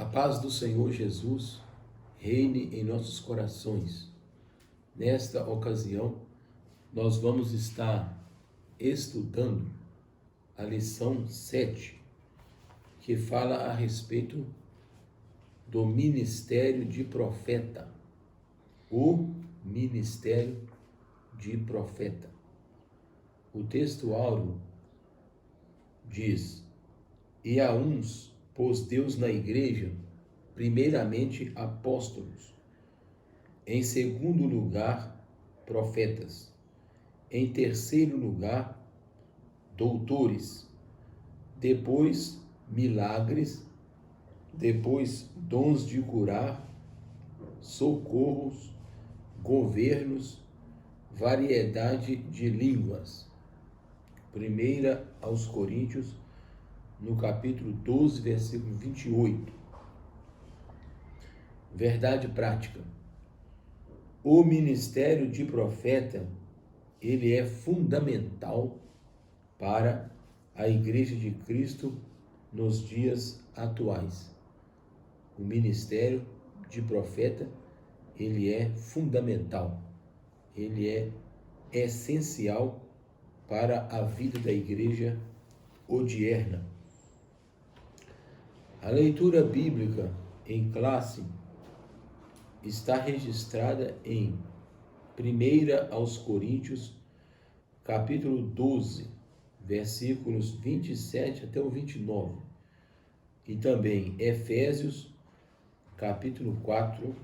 paz do Senhor Jesus reine em nossos corações. Nesta ocasião, nós vamos estar estudando a lição 7, que fala a respeito do ministério de profeta. O ministério de profeta. O texto áureo diz: E a uns pôs Deus na igreja, primeiramente apóstolos, em segundo lugar profetas, em terceiro lugar doutores, depois milagres, depois dons de curar, socorros, governos, variedade de línguas. 1 aos Coríntios, no capítulo 12, versículo 28. Verdade prática. O ministério de profeta, ele é fundamental para a Igreja de Cristo nos dias atuais. O ministério de profeta, ele é fundamental, ele é essencial para a vida da igreja odierna. A leitura bíblica em classe está registrada em 1 aos Coríntios, capítulo 12, versículos 27 até o 29, e também Efésios, capítulo 4,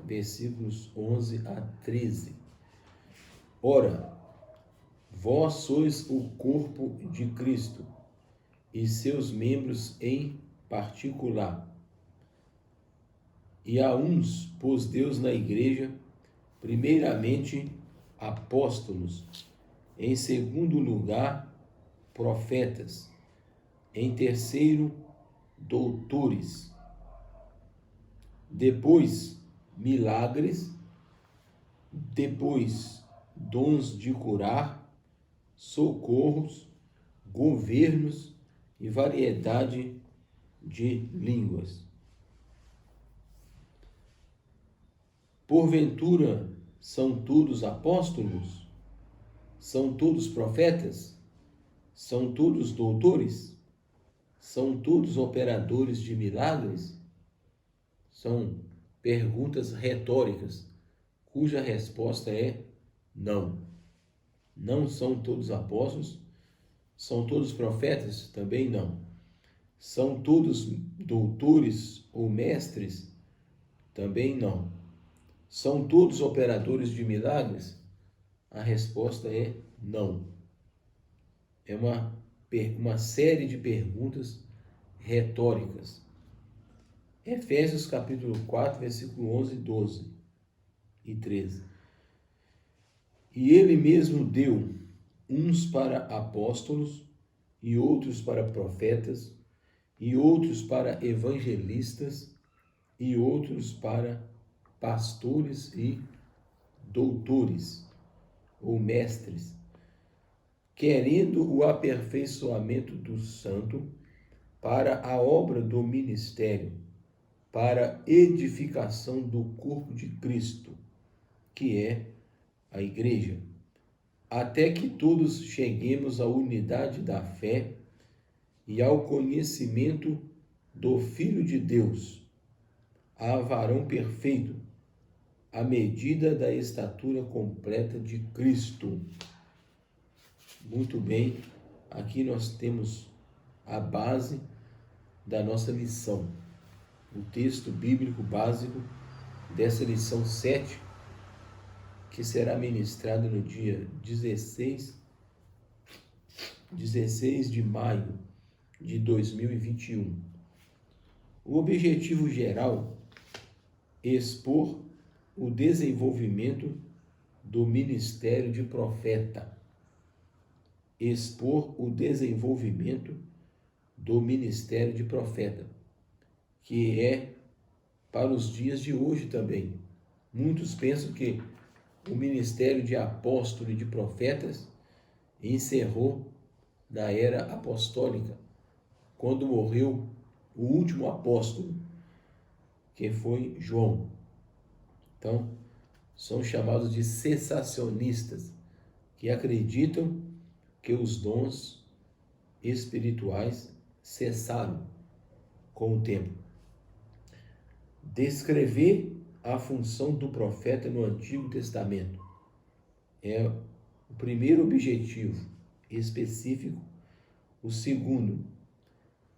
versículos 11 a 13. Ora, vós sois o corpo de Cristo e seus membros em particular. E a uns pôs Deus na igreja, primeiramente apóstolos, em segundo lugar profetas, em terceiro doutores, depois milagres, depois dons de curar, socorros, governos e variedade de línguas. Porventura, são todos apóstolos? São todos profetas? São todos doutores? São todos operadores de milagres? São perguntas retóricas, cuja resposta é não. Não são todos apóstolos? São todos profetas? Também não. São todos doutores ou mestres? Também não. São todos operadores de milagres? A resposta é não. É uma série de perguntas retóricas. Efésios capítulo 4, versículo 11, 12 e 13. E ele mesmo deu uns para apóstolos, e outros para profetas, e outros para evangelistas, e outros para pastores e doutores, ou mestres, querendo o aperfeiçoamento do santo para a obra do ministério, para edificação do corpo de Cristo, que é a igreja, até que todos cheguemos à unidade da fé e ao conhecimento do Filho de Deus, a varão perfeito, à medida da estatura completa de Cristo. Muito bem, aqui nós temos a base da nossa lição, o texto bíblico básico dessa lição 7, que será ministrada no dia 16 de maio de 2021. O objetivo geral é expor o desenvolvimento do ministério de profeta. Expor o desenvolvimento do ministério de profeta, que é para os dias de hoje também. Muitos pensam que o ministério de apóstolo e de profetas encerrou na era apostólica, quando morreu o último apóstolo, que foi João. Então, são chamados de cessacionistas, que acreditam que os dons espirituais cessaram com o tempo. Descrever a função do profeta no Antigo Testamento é o primeiro objetivo específico. O segundo,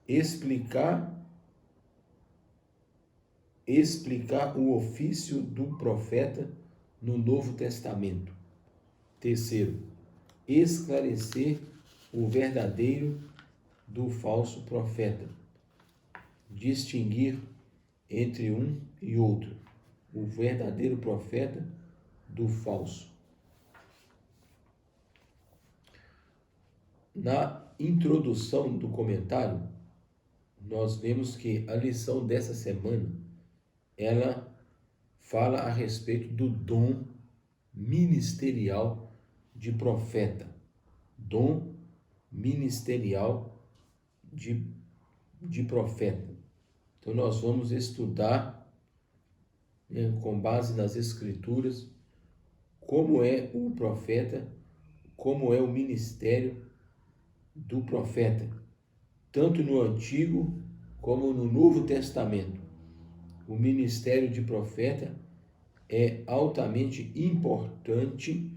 explicar o ofício do profeta no Novo Testamento. Terceiro, esclarecer o verdadeiro do falso profeta. Distinguir entre um e outro, o verdadeiro profeta do falso. Na introdução do comentário, nós vemos que a lição dessa semana, ela fala a respeito do dom ministerial de profeta. Dom ministerial de profeta. Então nós vamos estudar, com base nas Escrituras, como é o profeta, como é o ministério do profeta, tanto no Antigo como no Novo Testamento. O ministério de profeta é altamente importante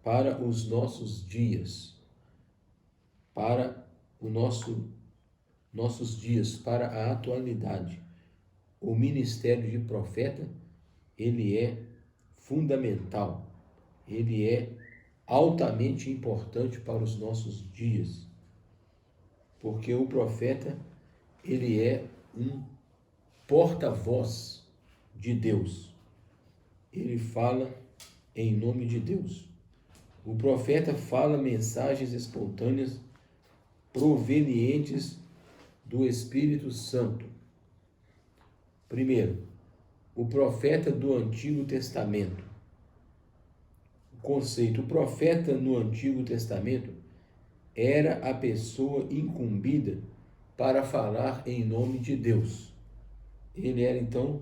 para os nossos dias, para nossos dias, para a atualidade. O ministério de profeta, ele é fundamental, ele é altamente importante para os nossos dias, porque o profeta, ele é um porta-voz de Deus. Ele fala em nome de Deus. O profeta fala mensagens espontâneas provenientes do Espírito Santo. Primeiro, o profeta do Antigo Testamento. O conceito: o profeta no Antigo Testamento era a pessoa incumbida para falar em nome de Deus. Ele era, então,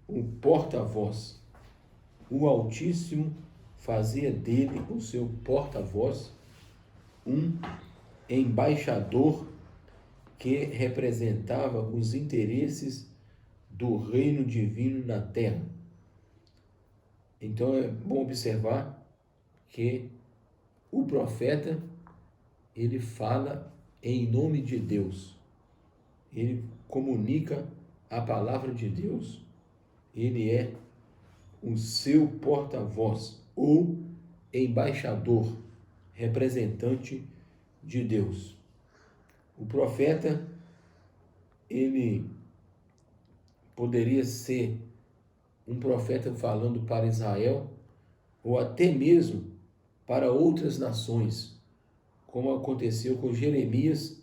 o porta-voz. O Altíssimo fazia dele o seu porta-voz, um embaixador que representava os interesses do reino divino na terra. Então é bom observar que o profeta, ele fala em nome de Deus, ele comunica a palavra de Deus, ele é o seu porta-voz ou embaixador, representante de Deus. O profeta, ele poderia ser um profeta falando para Israel ou até mesmo para outras nações, como aconteceu com Jeremias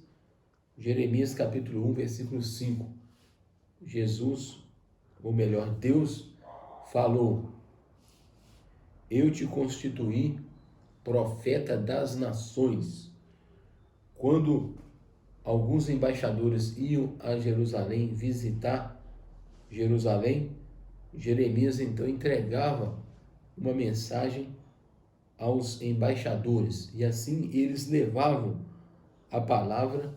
capítulo 1, versículo 5. Deus falou: eu te constituí profeta das nações. Quando alguns embaixadores iam a Jerusalém visitar Jerusalém, Jeremias então entregava uma mensagem aos embaixadores, e assim eles levavam a palavra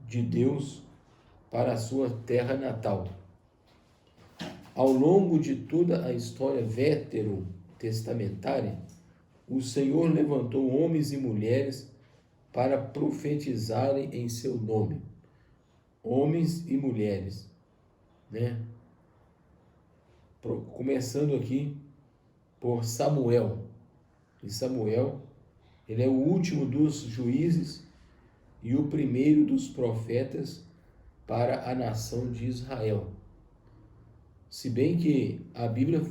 de Deus para a sua terra natal. Ao longo de toda a história veterotestamentária, o Senhor levantou homens e mulheres para profetizarem em seu nome. Homens e mulheres, né? Começando aqui por Samuel. E Samuel, ele é o último dos juízes e o primeiro dos profetas para a nação de Israel. Se bem que a Bíblia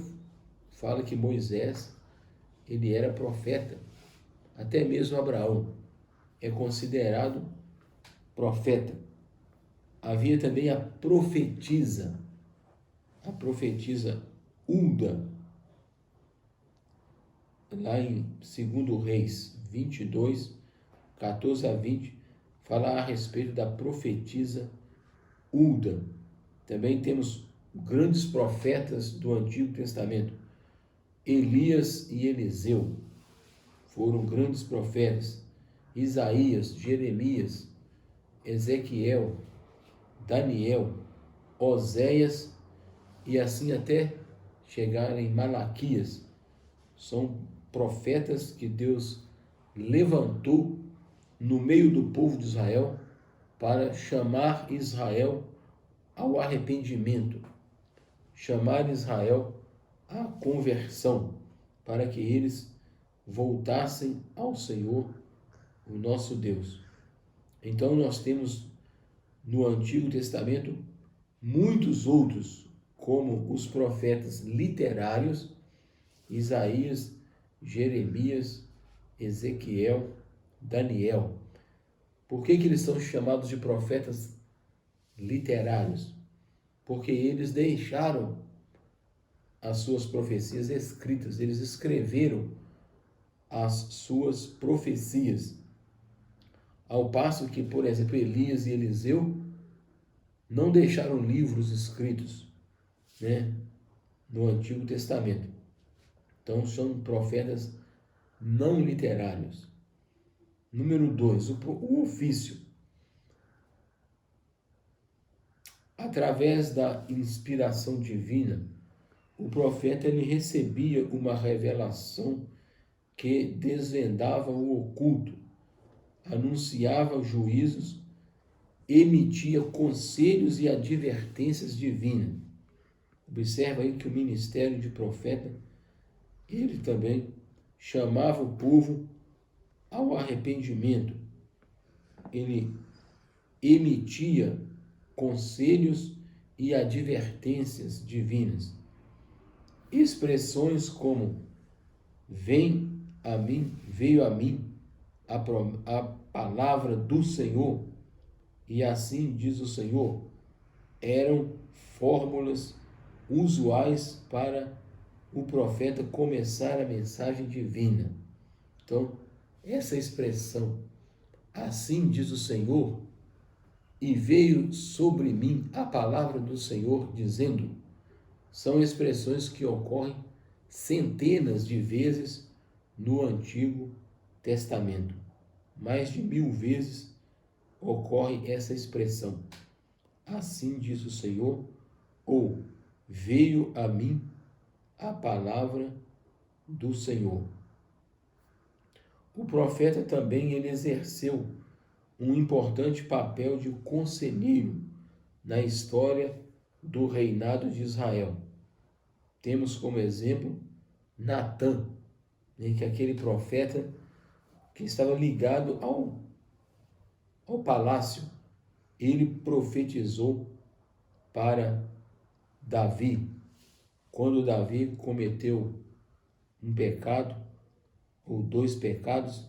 fala que Moisés, ele era profeta, até mesmo Abraão é considerado profeta. Havia também a profetisa Hulda, lá em 2 Reis 22, 14 a 20, fala a respeito da profetisa Hulda. Também temos grandes profetas do Antigo Testamento. Elias e Eliseu foram grandes profetas. Isaías, Jeremias, Ezequiel, Daniel, Oséias e assim até chegar em Malaquias. São profetas que Deus levantou no meio do povo de Israel para chamar Israel ao arrependimento, chamar Israel à conversão, para que eles voltassem ao Senhor, o nosso Deus. Então nós temos no Antigo Testamento muitos outros, como os profetas literários, Isaías, Jeremias, Ezequiel, Daniel. Por que eles são chamados de profetas literários? Porque eles deixaram as suas profecias escritas, eles escreveram as suas profecias. Ao passo que, por exemplo, Elias e Eliseu não deixaram livros escritos, no Antigo Testamento. Então, são profetas não literários. Número 2, o ofício. Através da inspiração divina, o profeta ele recebia uma revelação que desvendava o oculto, anunciava juízos, emitia conselhos e advertências divinas. Observa aí que o ministério de profeta, ele também chamava o povo ao arrependimento. Ele emitia conselhos e advertências divinas. Expressões como veio a mim a palavra do Senhor, e assim diz o Senhor, eram fórmulas usuais para o profeta começar a mensagem divina. Então, essa expressão, assim diz o Senhor, e veio sobre mim a palavra do Senhor, dizendo, são expressões que ocorrem centenas de vezes no Antigo Testamento. Mais de 1000 vezes ocorre essa expressão. Assim diz o Senhor, ou veio a mim a palavra do Senhor. O profeta também ele exerceu um importante papel de conselheiro na história do reinado de Israel. Temos como exemplo Natã, que é aquele profeta que estava ligado ao palácio. Ele profetizou para Davi, quando Davi cometeu um pecado, ou 2 pecados,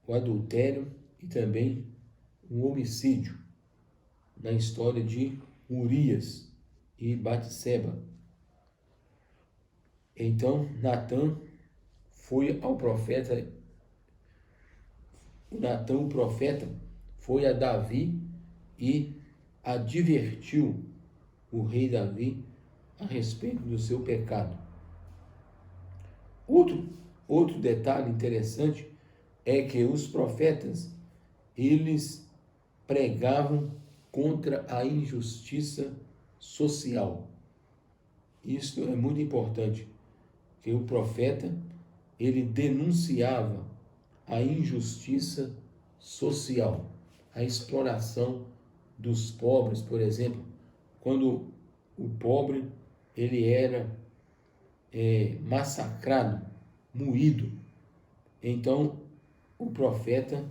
o adultério e também um homicídio, na história de Urias e Batseba. Então, Natã foi ao profeta, Natã, o profeta, foi a Davi e advertiu o rei Davi a respeito do seu pecado. Outro detalhe interessante é que os profetas, eles pregavam contra a injustiça social. Isso é muito importante, que o profeta, ele denunciava a injustiça social, a exploração dos pobres, por exemplo, quando o pobre, ele era massacrado, moído. Então, o profeta,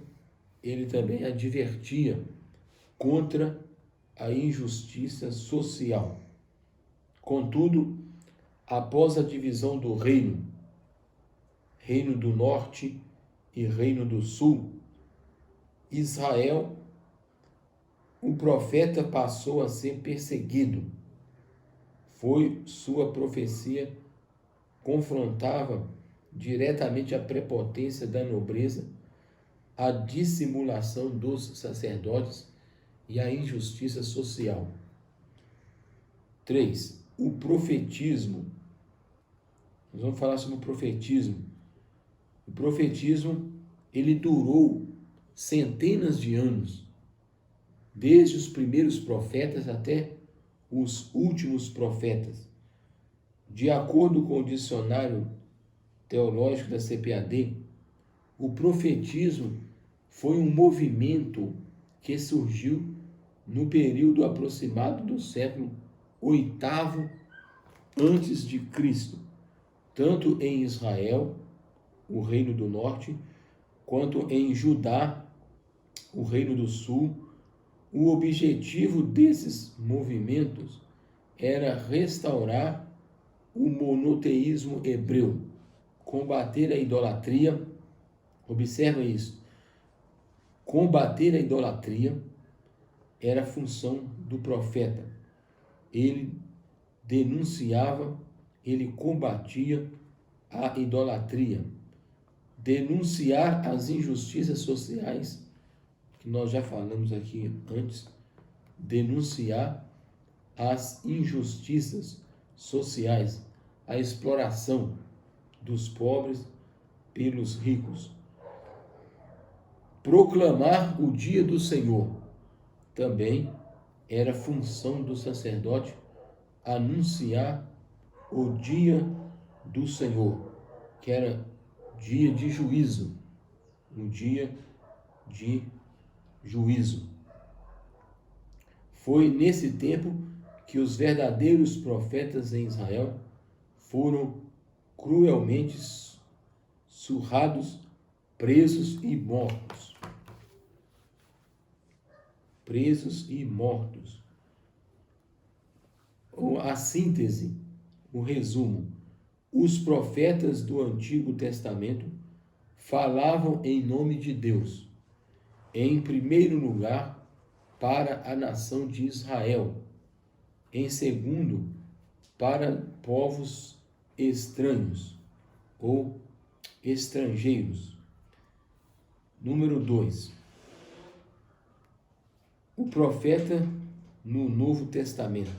ele também advertia contra a injustiça social. Contudo, após a divisão do reino do norte e reino do sul, Israel, o profeta passou a ser perseguido. Sua profecia confrontava diretamente a prepotência da nobreza, a dissimulação dos sacerdotes e a injustiça social. 3. O profetismo. Nós vamos falar sobre o profetismo. O profetismo, ele durou centenas de anos, desde os primeiros profetas até os últimos profetas. De acordo com o dicionário teológico da CPAD, o profetismo foi um movimento que surgiu no período aproximado do século VIII antes de Cristo, tanto em Israel, o Reino do Norte, quanto em Judá, o Reino do Sul. O objetivo desses movimentos era restaurar o monoteísmo hebreu, combater a idolatria. Observa isso. Combater a idolatria era a função do profeta. Ele denunciava, ele combatia a idolatria. Denunciar as injustiças sociais, que nós já falamos aqui antes, denunciar as injustiças sociais, a exploração dos pobres pelos ricos. Proclamar o dia do Senhor também era função do sacerdote, anunciar o dia do Senhor, que era dia de juízo, um dia de juízo. Foi nesse tempo que os verdadeiros profetas em Israel foram cruelmente surrados, presos e mortos. Presos e mortos. A síntese, o resumo: os profetas do Antigo Testamento falavam em nome de Deus, em primeiro lugar, para a nação de Israel, em segundo, para povos estranhos ou estrangeiros. Número 2. O profeta no Novo Testamento.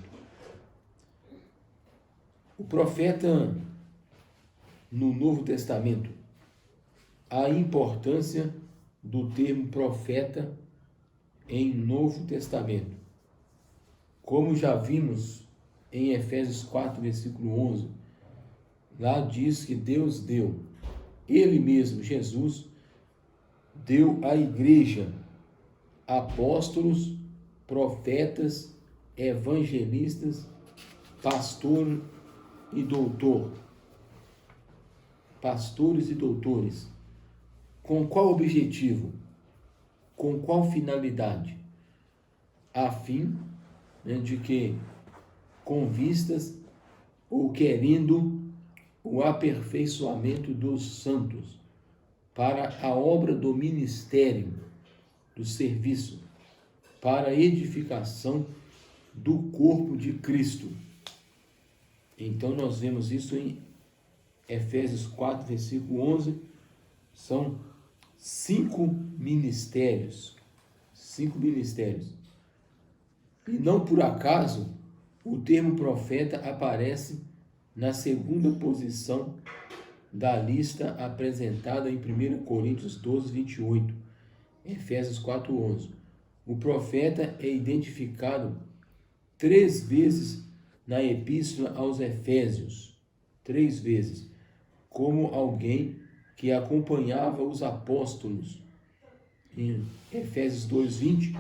O profeta no Novo Testamento, a importância do termo profeta em Novo Testamento. Como já vimos em Efésios 4, versículo 11, lá diz que Deus deu, Ele mesmo, Jesus, deu à igreja apóstolos, profetas, evangelistas, pastor e doutor. Pastores e doutores. Com qual objetivo? Com qual finalidade? A fim de que, com vistas ou querendo o aperfeiçoamento dos santos, para a obra do ministério, do serviço, para a edificação do corpo de Cristo. Então nós vemos isso em Efésios 4, versículo 11, são 5 ministérios. 5 ministérios. E não por acaso o termo profeta aparece na segunda posição da lista apresentada em 1 Coríntios 12, 28, Efésios 4, 11. O profeta é identificado 3 vezes na Epístola aos Efésios, 3 vezes, como alguém que acompanhava os apóstolos. Em Efésios 2:20,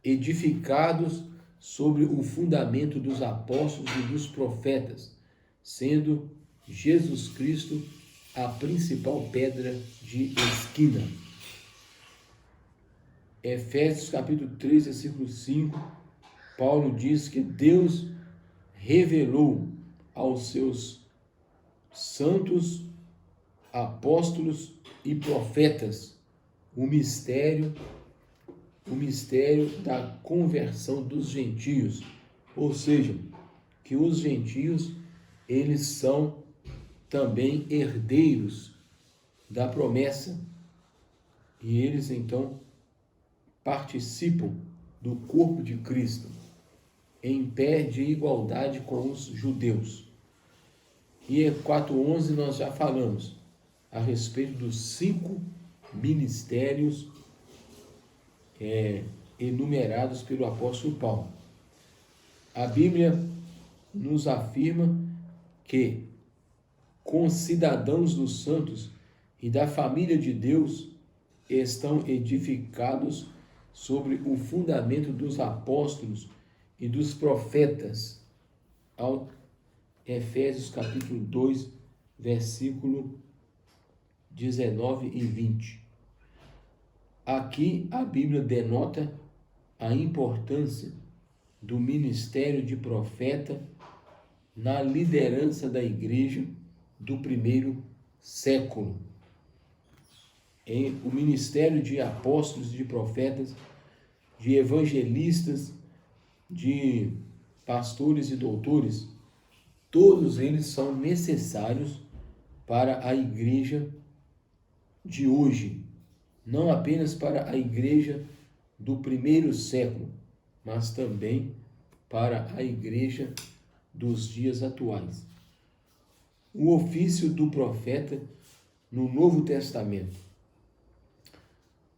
edificados sobre o fundamento dos apóstolos e dos profetas, sendo Jesus Cristo a principal pedra de esquina. Efésios capítulo 3, versículo 5, Paulo diz que Deus revelou aos seus santos, apóstolos e profetas o mistério da conversão dos gentios, ou seja, que os gentios, eles são também herdeiros da promessa e eles então participam do corpo de Cristo. em pé de igualdade com os judeus. E 4:11 nós já falamos a respeito dos 5 ministérios enumerados pelo apóstolo Paulo. A Bíblia nos afirma que concidadãos dos santos e da família de Deus estão edificados sobre o fundamento dos apóstolos e dos profetas. Efésios capítulo 2, versículo 19 e 20. Aqui a Bíblia denota a importância do ministério de profeta na liderança da igreja do primeiro século. O ministério de apóstolos, de profetas, de evangelistas, de pastores e doutores, todos eles são necessários para a igreja de hoje, não apenas para a igreja do primeiro século, mas também para a igreja dos dias atuais. O ofício do profeta no Novo Testamento.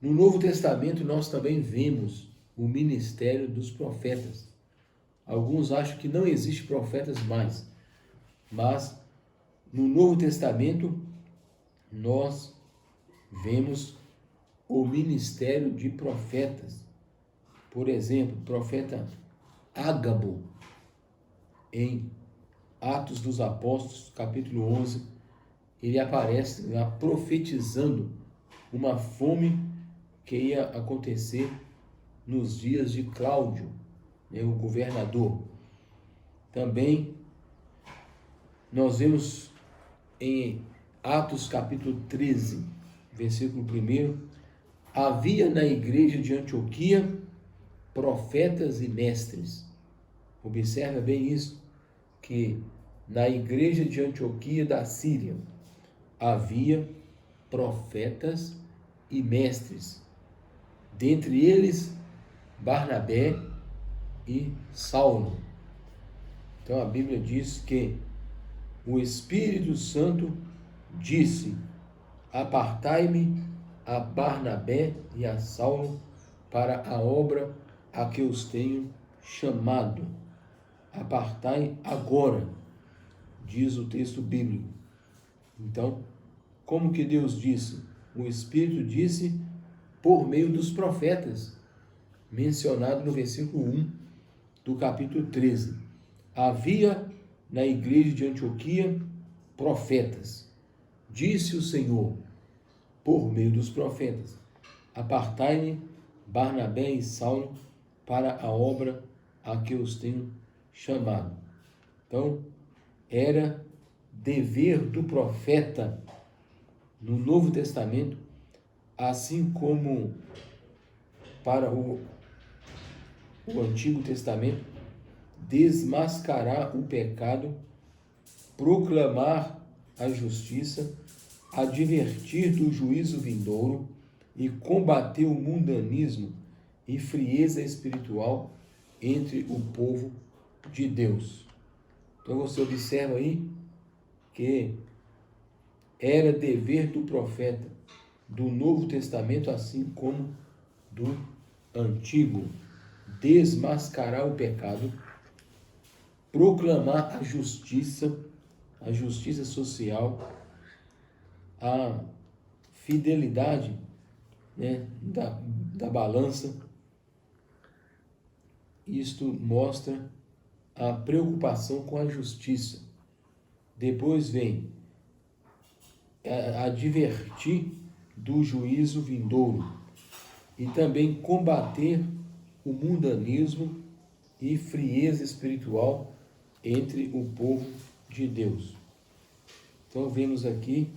No Novo Testamento nós também vemos o ministério dos profetas. Alguns acham que não existe profetas mais, mas no Novo Testamento nós vemos o ministério de profetas. Por exemplo, o profeta Ágabo, em Atos dos Apóstolos, capítulo 11, ele aparece lá profetizando uma fome que ia acontecer nos dias de Cláudio, o governador. Também nós vemos em Atos capítulo 13, versículo 1, havia na igreja de Antioquia profetas e mestres. Observa bem isso, que na igreja de Antioquia da Síria havia profetas e mestres, dentre eles Barnabé e Saulo. Então a Bíblia diz que o Espírito Santo disse: apartai-me a Barnabé e a Saulo para a obra a que os tenho chamado. Apartai agora, diz o texto bíblico. Então, como que Deus disse? O Espírito disse por meio dos profetas, mencionado no versículo 1 do capítulo 13. Havia na igreja de Antioquia profetas. Disse o Senhor, por meio dos profetas: apartai-me Barnabé e Saulo para a obra a que os tenho chamado. Então, era dever do profeta no Novo Testamento, assim como para o Antigo Testamento, desmascarar o pecado, proclamar a justiça, advertir do juízo vindouro e combater o mundanismo e frieza espiritual entre o povo de Deus. Então você observa aí que era dever do profeta do Novo Testamento, assim como do Antigo, desmascarar o pecado, proclamar a justiça social, a fidelidade, da balança. Isto mostra a preocupação com a justiça. Depois vem advertir do juízo vindouro e também combater o mundanismo e frieza espiritual entre o povo de Deus. Então vemos aqui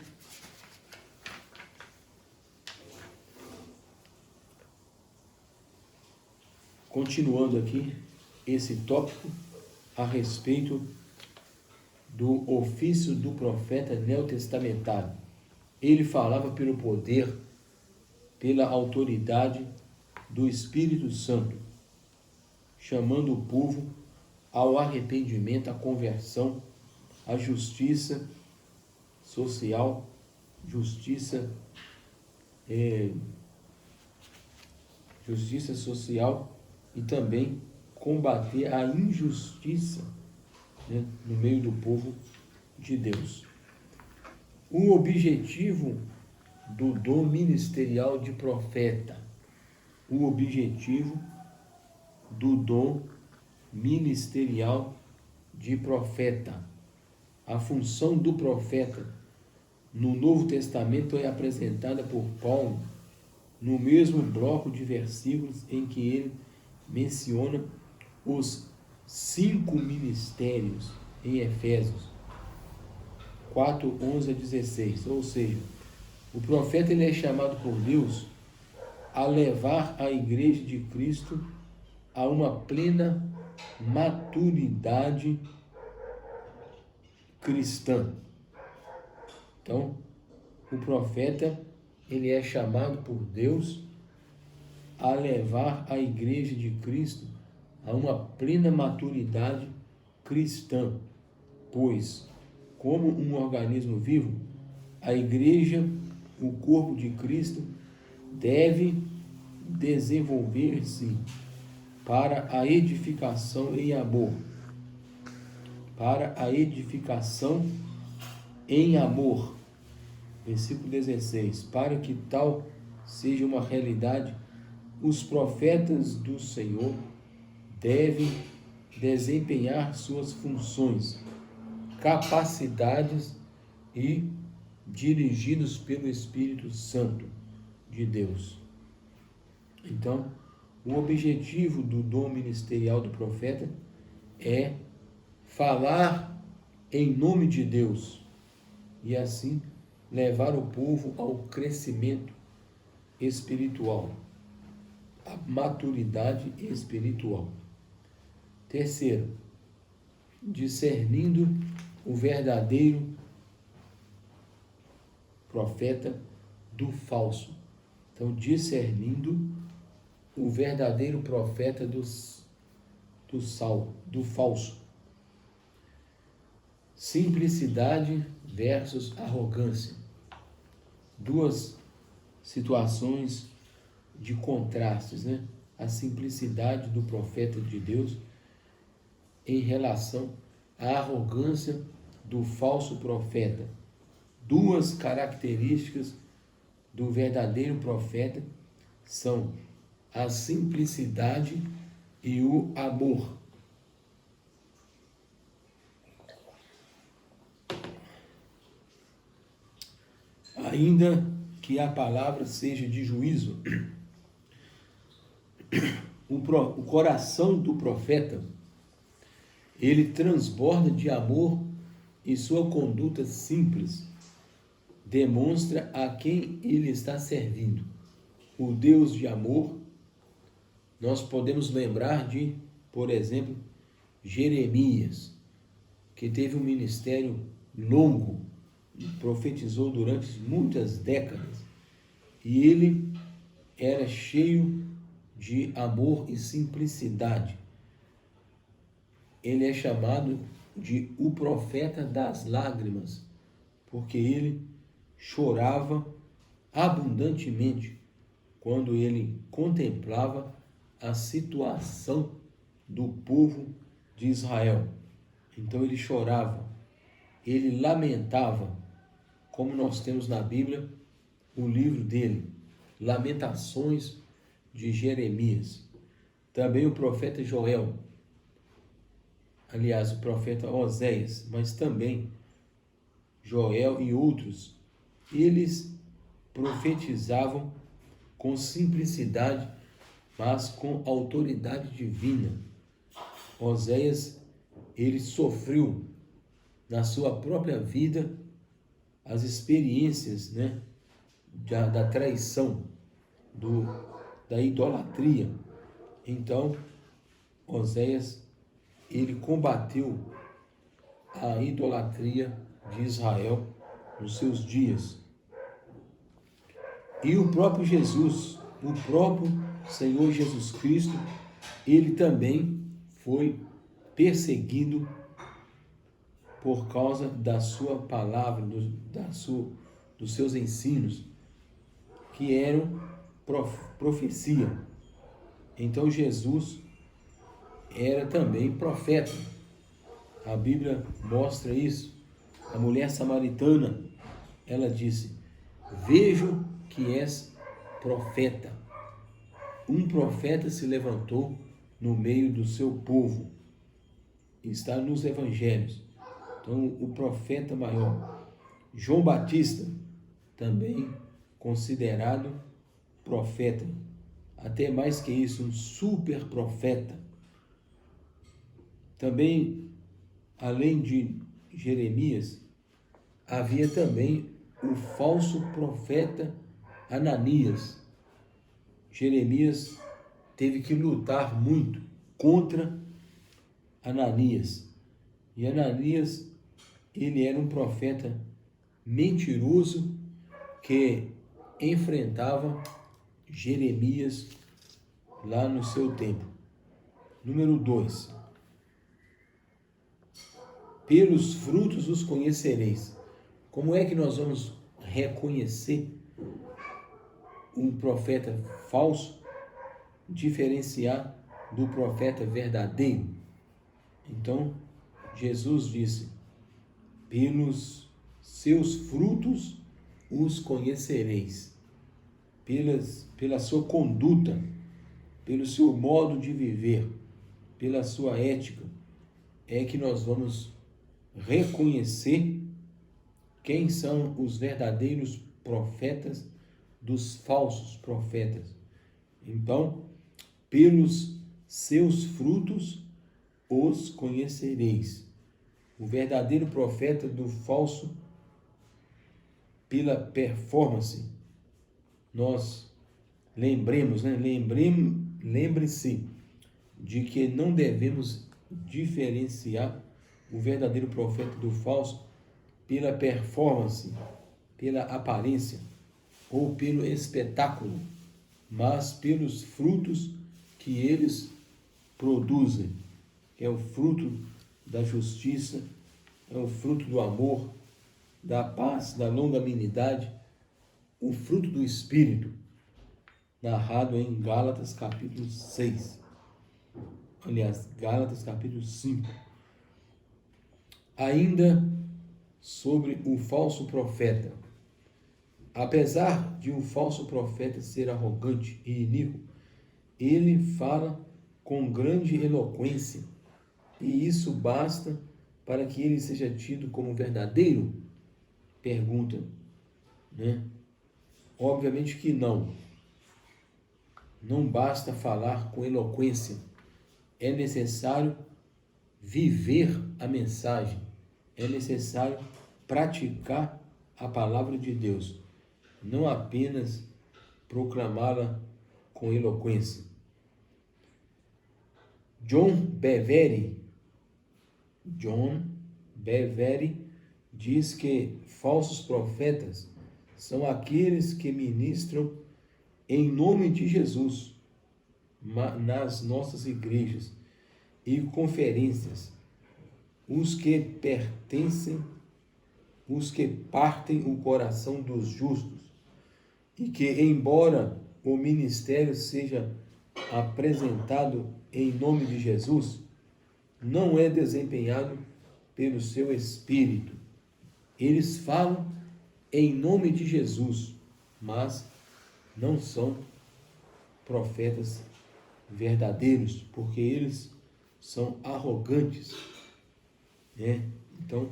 continuando aqui esse tópico a respeito do ofício do profeta neotestamentário. Ele falava pelo poder, pela autoridade do Espírito Santo, chamando o povo ao arrependimento, à conversão, à justiça social, justiça social e também combater a injustiça, né, no meio do povo de Deus. O objetivo do dom ministerial de profeta. O objetivo do dom ministerial de profeta. A função do profeta no Novo Testamento é apresentada por Paulo no mesmo bloco de versículos em que ele menciona os 5 ministérios em Efésios 4, 11 a 16. Ou seja, o profeta ele é chamado por Deus a levar a igreja de Cristo a uma plena maturidade cristã. Então, o profeta ele é chamado por Deus a levar a igreja de Cristo a uma plena maturidade cristã, pois, como um organismo vivo, a igreja, o corpo de Cristo, deve desenvolver-se para a edificação em amor. Para a edificação em amor. Versículo 16. Para que tal seja uma realidade, os profetas do Senhor devem desempenhar suas funções, capacidades e dirigidos pelo Espírito Santo de Deus. Então, o objetivo do dom ministerial do profeta é falar em nome de Deus e assim levar o povo ao crescimento espiritual, à maturidade espiritual. Terceiro, discernindo o verdadeiro profeta do falso. Então, discernindo o verdadeiro profeta do falso. Simplicidade versus arrogância. Duas situações de contrastes, né? A simplicidade do profeta de Deus em relação à arrogância do falso profeta. Duas características do verdadeiro profeta são a simplicidade e o amor. Ainda que a palavra seja de juízo, o coração do profeta, ele transborda de amor e sua conduta simples demonstra a quem ele está servindo. O Deus de amor, nós podemos lembrar de, por exemplo, Jeremias, que teve um ministério longo, profetizou durante muitas décadas, e ele era cheio de amor e simplicidade. Ele é chamado de o profeta das lágrimas, porque ele chorava abundantemente quando ele contemplava a situação do povo de Israel. Então ele chorava, ele lamentava, como nós temos na Bíblia o livro dele, Lamentações de Jeremias. Também o profeta Joel, aliás, o profeta Oséias, mas também Joel e outros, eles profetizavam com simplicidade, mas com autoridade divina. Oséias, ele sofreu na sua própria vida as experiências, né, da traição, da idolatria. Então, Oséias, ele combateu a idolatria de Israel nos seus dias. E o próprio Jesus, o próprio Senhor Jesus Cristo, ele também foi perseguido por causa da sua palavra, dos seus ensinos, que eram profecia. Então Jesus era também profeta. A Bíblia mostra isso. A mulher samaritana, ela disse: vejo que és profeta. Um profeta se levantou no meio do seu povo. Está nos evangelhos. Então, o profeta maior. João Batista, também considerado profeta. Até mais que isso, um super profeta. Também, além de Jeremias, havia também o falso profeta Ananias. Jeremias teve que lutar muito contra Ananias. E Ananias, ele era um profeta mentiroso que enfrentava Jeremias lá no seu tempo. Número 2. Pelos frutos os conhecereis. Como é que nós vamos reconhecer um profeta falso, diferenciar do profeta verdadeiro? Então, Jesus disse: pelos seus frutos os conhecereis. Pela sua conduta, pelo seu modo de viver, pela sua ética, é que nós vamos reconhecer quem são os verdadeiros profetas dos falsos profetas. Então, pelos seus frutos os conhecereis. O verdadeiro profeta do falso, pela performance. Nós lembre-se de que não devemos diferenciar o verdadeiro profeta do falso pela performance, pela aparência ou pelo espetáculo, mas pelos frutos que eles produzem, que é o fruto da justiça, é o fruto do amor, da paz, da longanimidade, o fruto do Espírito, narrado em Gálatas capítulo 6. Aliás, Gálatas capítulo 5. Ainda sobre o falso profeta. Apesar de um falso profeta ser arrogante e iníquo, ele fala com grande eloquência, e isso basta para que ele seja tido como verdadeiro? Pergunta, né? Obviamente que não. Não basta falar com eloquência. É necessário viver a mensagem. É necessário praticar a palavra de Deus. Não apenas proclamá-la com eloquência. John Bevere diz que falsos profetas são aqueles que ministram em nome de Jesus nas nossas igrejas e conferências, os que partem o coração dos justos, e que, embora o ministério seja apresentado em nome de Jesus, não é desempenhado pelo seu espírito. Eles falam em nome de Jesus, mas não são profetas verdadeiros, porque eles são arrogantes, né? Então,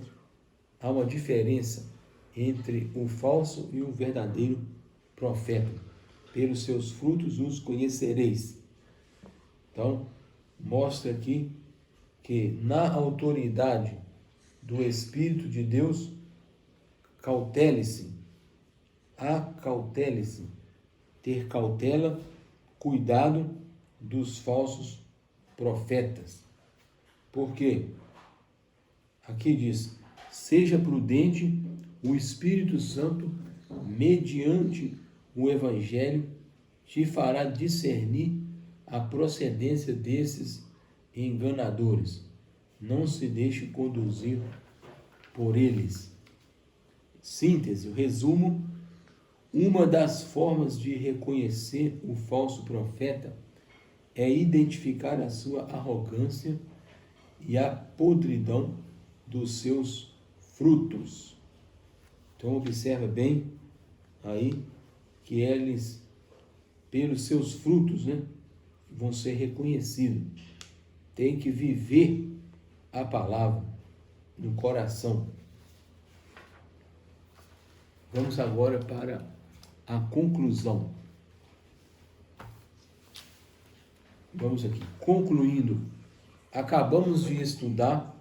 há uma diferença entre o falso e o verdadeiro profeta. Pelos seus frutos os conhecereis. Então, mostra aqui que na autoridade do Espírito de Deus, acautele-se, ter cautela, cuidado dos falsos profetas. Porque aqui diz: seja prudente, o Espírito Santo, mediante o Evangelho, te fará discernir a procedência desses enganadores. não se deixe conduzir por eles. Síntese, o resumo: uma das formas de reconhecer o falso profeta é identificar a sua arrogância e a podridão dos seus frutos. Então observa bem aí que eles, pelos seus frutos, vão ser reconhecidos. Tem que viver a palavra no coração. Vamos agora para a conclusão. Vamos aqui. Concluindo, acabamos de estudar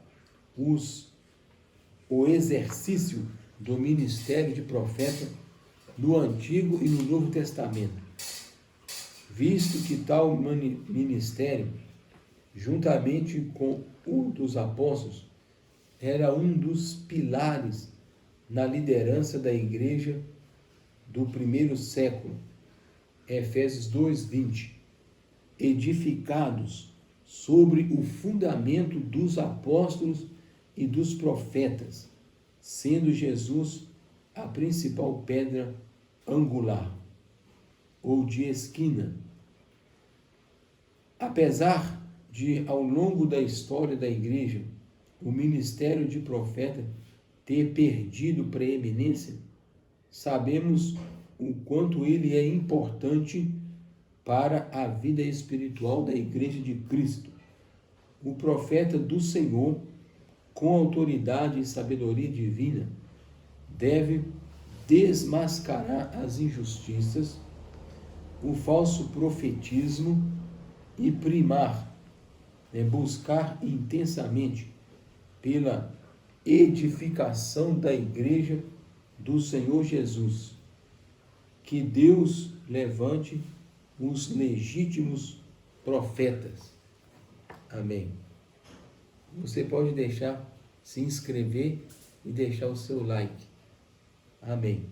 o exercício do ministério de profeta no Antigo e no Novo Testamento, visto que tal ministério, juntamente com o dos apóstolos, era um dos pilares na liderança da igreja do primeiro século. Efésios 2:20, edificados sobre o fundamento dos apóstolos e dos profetas, sendo Jesus a principal pedra angular, ou de esquina. Apesar de, ao longo da história da igreja, o ministério de profeta ter perdido preeminência, sabemos o quanto ele é importante para a vida espiritual da Igreja de Cristo. O profeta do Senhor, com autoridade e sabedoria divina, deve desmascarar as injustiças, o falso profetismo e primar, buscar intensamente pela edificação da Igreja do Senhor Jesus. Que Deus levante os legítimos profetas. Amém. Você pode se inscrever e deixar o seu like. Amém.